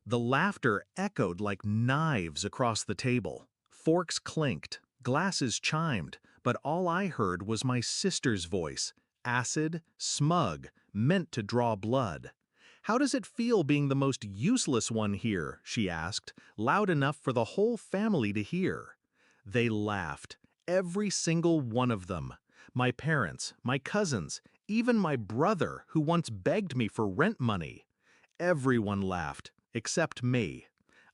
The laughter echoed like knives across the table. Forks clinked, glasses chimed, but all I heard was my sister's voice, acid, smug, meant to draw blood. "How does it feel being the most useless one here?" she asked, loud enough for the whole family to hear. They laughed, every single one of them. My parents, my cousins, even my brother who once begged me for rent money. Everyone laughed, except me.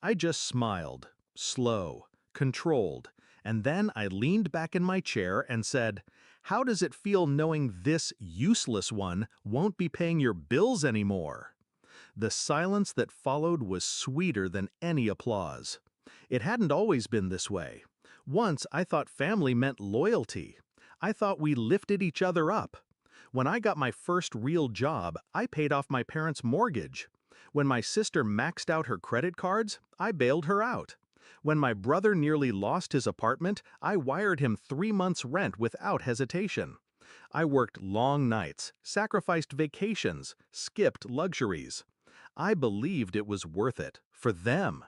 I just smiled, slow, controlled, and then I leaned back in my chair and said, "How does it feel knowing this useless one won't be paying your bills anymore?" The silence that followed was sweeter than any applause. It hadn't always been this way. Once I thought family meant loyalty. I thought we lifted each other up. When I got my first real job, I paid off my parents' mortgage. When my sister maxed out her credit cards, I bailed her out. When my brother nearly lost his apartment, I wired him 3 months' rent without hesitation. I worked long nights, sacrificed vacations, skipped luxuries. I believed it was worth it, for them.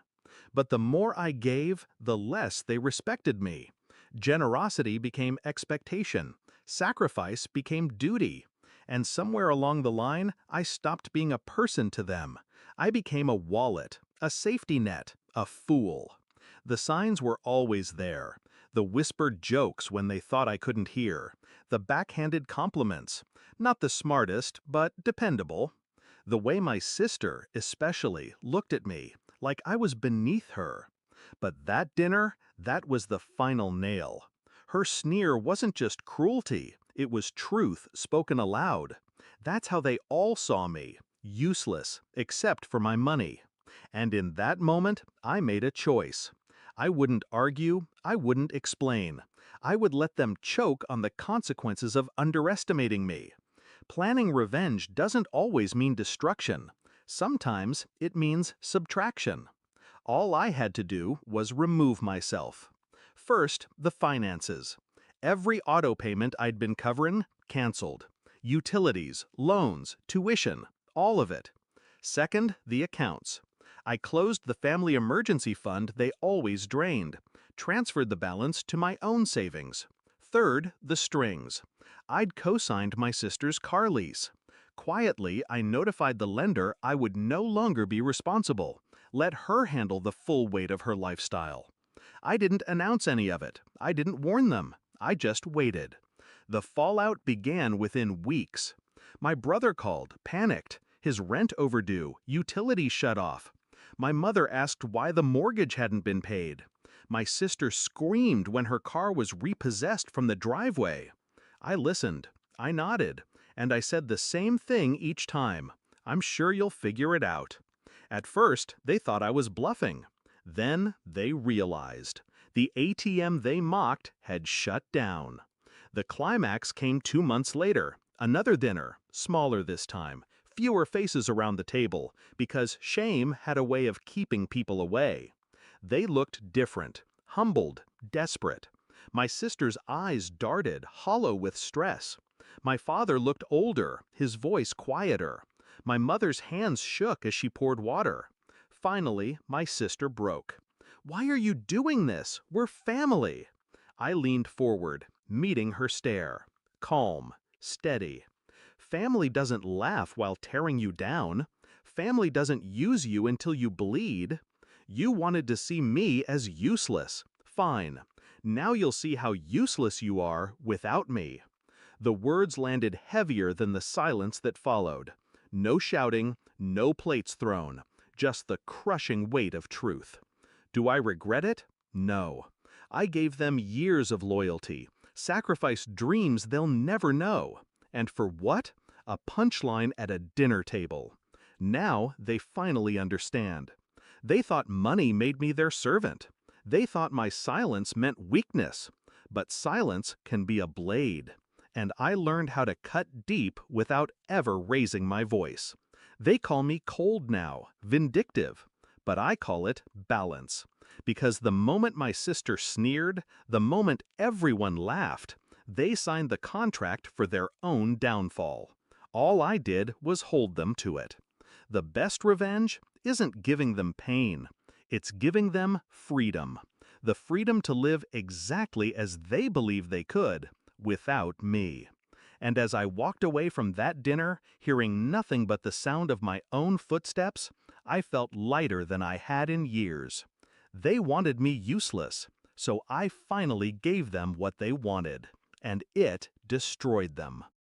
But the more I gave, the less they respected me. Generosity became expectation. Sacrifice became duty. And somewhere along the line, I stopped being a person to them. I became a wallet, a safety net, a fool. The signs were always there. The whispered jokes when they thought I couldn't hear. The backhanded compliments. Not the smartest, but dependable. The way my sister, especially, looked at me, like I was beneath her. But that dinner, that was the final nail. Her sneer wasn't just cruelty, it was truth spoken aloud. That's how they all saw me, useless, except for my money. And in that moment, I made a choice. I wouldn't argue, I wouldn't explain. I would let them choke on the consequences of underestimating me. Planning revenge doesn't always mean destruction. Sometimes it means subtraction. All I had to do was remove myself. First, the finances. Every auto payment I'd been covering, canceled. Utilities, loans, tuition, all of it. Second, the accounts. I closed the family emergency fund they always drained, transferred the balance to my own savings. Third, the strings. I'd co-signed my sister's car lease. Quietly, I notified the lender I would no longer be responsible. Let her handle the full weight of her lifestyle. I didn't announce any of it. I didn't warn them. I just waited. The fallout began within weeks. My brother called, panicked. His rent overdue, utilities shut off. My mother asked why the mortgage hadn't been paid. My sister screamed when her car was repossessed from the driveway. I listened. I nodded. And I said the same thing each time. "I'm sure you'll figure it out." At first, they thought I was bluffing. Then they realized. The ATM they mocked had shut down. The climax came 2 months later. Another dinner, smaller this time, fewer faces around the table, because shame had a way of keeping people away. They looked different, humbled, desperate. My sister's eyes darted, hollow with stress. My father looked older, his voice quieter. My mother's hands shook as she poured water. Finally, my sister broke. "Why are you doing this? We're family." I leaned forward, meeting her stare. Calm, steady. Family doesn't laugh while tearing you down. Family doesn't use you until you bleed. You wanted to see me as useless. Fine. Now you'll see how useless you are without me. The words landed heavier than the silence that followed. No shouting, no plates thrown, just the crushing weight of truth. Do I regret it? No. I gave them years of loyalty, sacrificed dreams they'll never know. And for what? A punchline at a dinner table. Now they finally understand. They thought money made me their servant. They thought my silence meant weakness. But silence can be a blade. And I learned how to cut deep without ever raising my voice. They call me cold now, vindictive. But I call it balance. Because the moment my sister sneered, the moment everyone laughed, they signed the contract for their own downfall. All I did was hold them to it. The best revenge isn't giving them pain. It's giving them freedom. The freedom to live exactly as they believe they could, without me. And as I walked away from that dinner, hearing nothing but the sound of my own footsteps, I felt lighter than I had in years. They wanted me useless, so I finally gave them what they wanted, and it destroyed them.